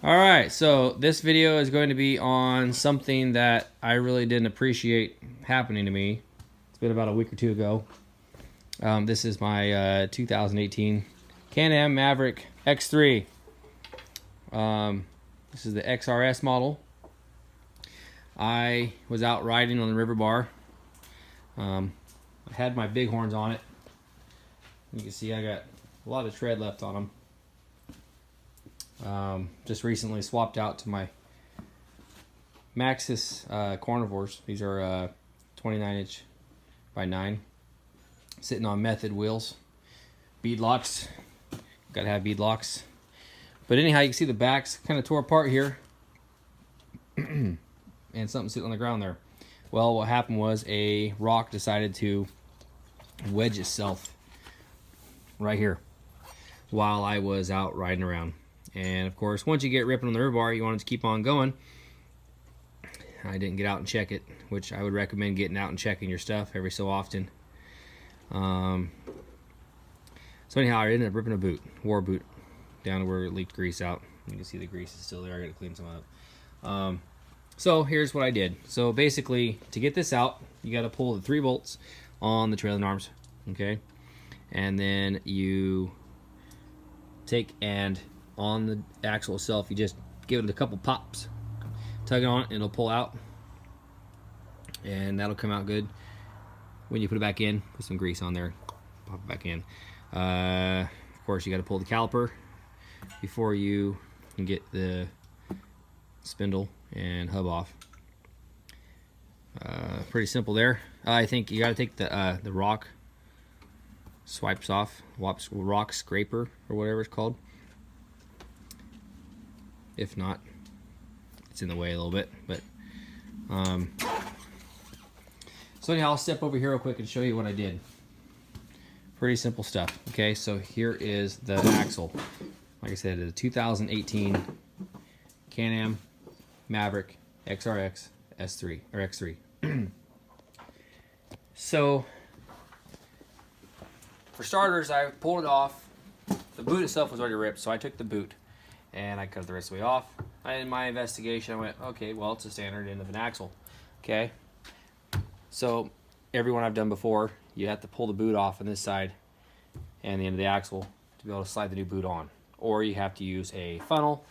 Alright, so this video is going to be on something that I really didn't appreciate happening to me. It's been about a week or two ago. This is my 2018 Can-Am Maverick X3. This is the XRS model. I was out riding on the river bar. I had my bighorns on it. You can see I got a lot of tread left on them. Just recently swapped out to my Maxxis carnivores. These are 29" by 9, sitting on method wheels, bead locks. Gotta have bead locks. But anyhow, you can see the backs kind of tore apart here, and something sitting on the ground there. Well, what happened was a rock decided to wedge itself right here while I was out riding around. And of course, once you get ripping on the rear bar, you want it to keep on going. I didn't get out and check it, which I would recommend getting out and checking your stuff every so often. So anyhow, I ended up ripping a boot, wore a boot down to where it leaked grease out. You can see the grease is still there. I got to clean some up. So here's what I did. So basically, to get this out, you got to pull the 3 bolts on the trailing arms, okay? And then you take and on the axle itself, you just give it a couple pops, tug it on it, and it'll pull out, and that'll come out good. When you put it back in, put some grease on there, pop it back in. Of course, you got to pull the caliper before you can get the spindle and hub off. Pretty simple there. I think you got to take the rock swipes off, rock scraper or whatever it's called. If not, it's in the way a little bit. But so anyhow, I'll step over here real quick and show you what I did. Pretty simple stuff. Okay, so here is the axle. Like I said, it's a 2018 Can-Am Maverick XRX S3 or X3. So for starters, I pulled it off. The boot itself was already ripped, so I took the boot and I cut the rest of the way off. In my investigation, I went, okay, well, it's a standard end of an axle. Okay, so every one I've done before, you have to pull the boot off on this side and the end of the axle to be able to slide the new boot on. Or you have to use a funnel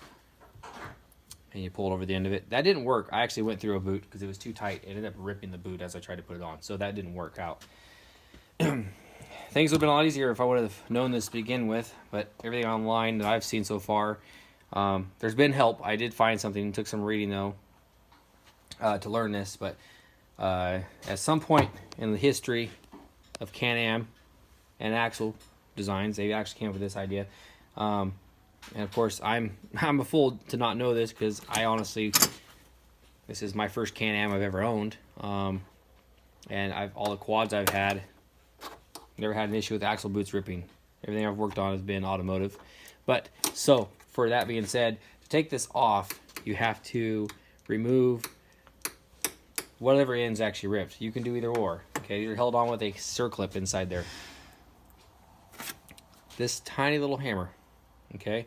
and you pull it over the end of it. That didn't work. I actually went through a boot because it was too tight. It ended up ripping the boot as I tried to put it on. So that didn't work out. Things would have been a lot easier if I would have known this to begin with, but everything online that I've seen so far, there's been help. I did find something. It took some reading, though, to learn this. But at some point in the history of Can-Am and axle designs, they actually came up with this idea. And of course, I'm a fool to not know this because I honestly, this is my first Can-Am I've ever owned. And all the quads I've had, never had an issue with axle boots ripping. Everything I've worked on has been automotive. But so for that being said, to take this off, you have to remove whatever end's actually ripped. You can do either or. Okay, you're held on with a circlip inside there. This tiny little hammer, okay,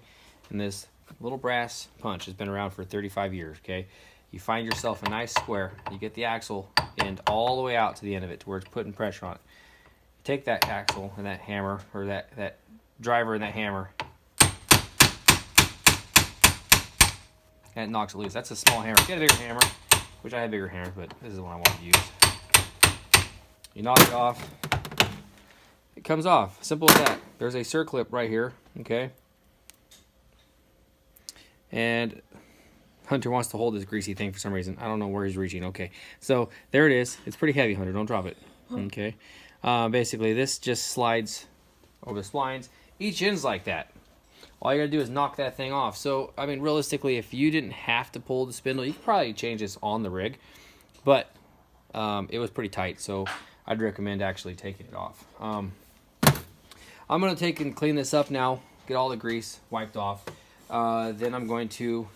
and this little brass punch has been around for 35 years. Okay, you find yourself a nice square. You get the axle end all the way out to the end of it, to where it's putting pressure on it. Take that axle and that hammer, or that driver and that hammer, and it knocks it loose. That's a small hammer. Get a bigger hammer, which I have bigger hammers, but this is the one I want to use. You knock it off. It comes off. Simple as that. There's a circlip right here, okay? And Hunter wants to hold this greasy thing for some reason. I don't know where he's reaching. Okay, so there it is. It's pretty heavy, Hunter. Don't drop it. Okay. Basically, this just slides over the splines. Each end's like that. All you gotta do is knock that thing off. So, I mean, realistically, if you didn't have to pull the spindle, you could probably change this on the rig. But it was pretty tight, so I'd recommend actually taking it off. I'm gonna take and clean this up now, get all the grease wiped off. Then I'm going to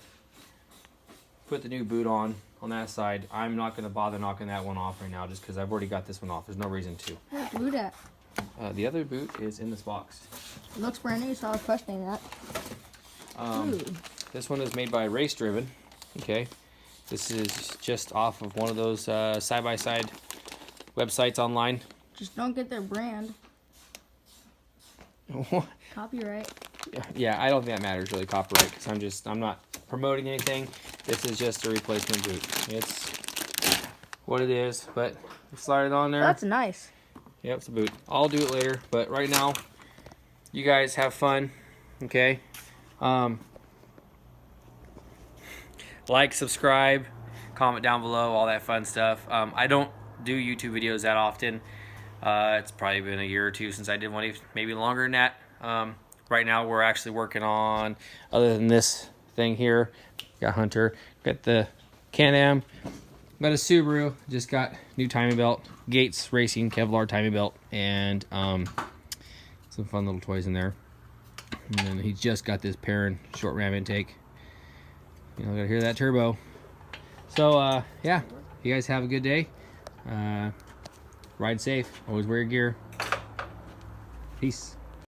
put the new boot on that side. I'm not going to bother knocking that one off right now just because I've already got this one off. There's no reason to. Where's the boot at? The other boot is in this box. It looks brand new, so I was questioning that. This one is made by Race Driven. Okay, this is just off of one of those side-by-side websites online. Just don't get their brand. Copyright. Yeah, I don't think that matters really, copyright, because I'm not promoting anything. This is just a replacement boot. It's what it is, but slide it on there. That's nice. Yep, it's a boot. I'll do it later, but right now, you guys have fun, okay? Like, subscribe, comment down below, all that fun stuff. I don't do YouTube videos that often. It's probably been a year or two since I did one, maybe longer than that. Right now, we're actually working on, other than this thing here, got Hunter, got the Can-Am, got a Subaru, just got new timing belt, Gates Racing Kevlar timing belt, and some fun little toys in there. And then he just got this Perrin short ram intake. You know, gotta hear that turbo. So yeah, you guys have a good day. Ride safe, always wear your gear. Peace.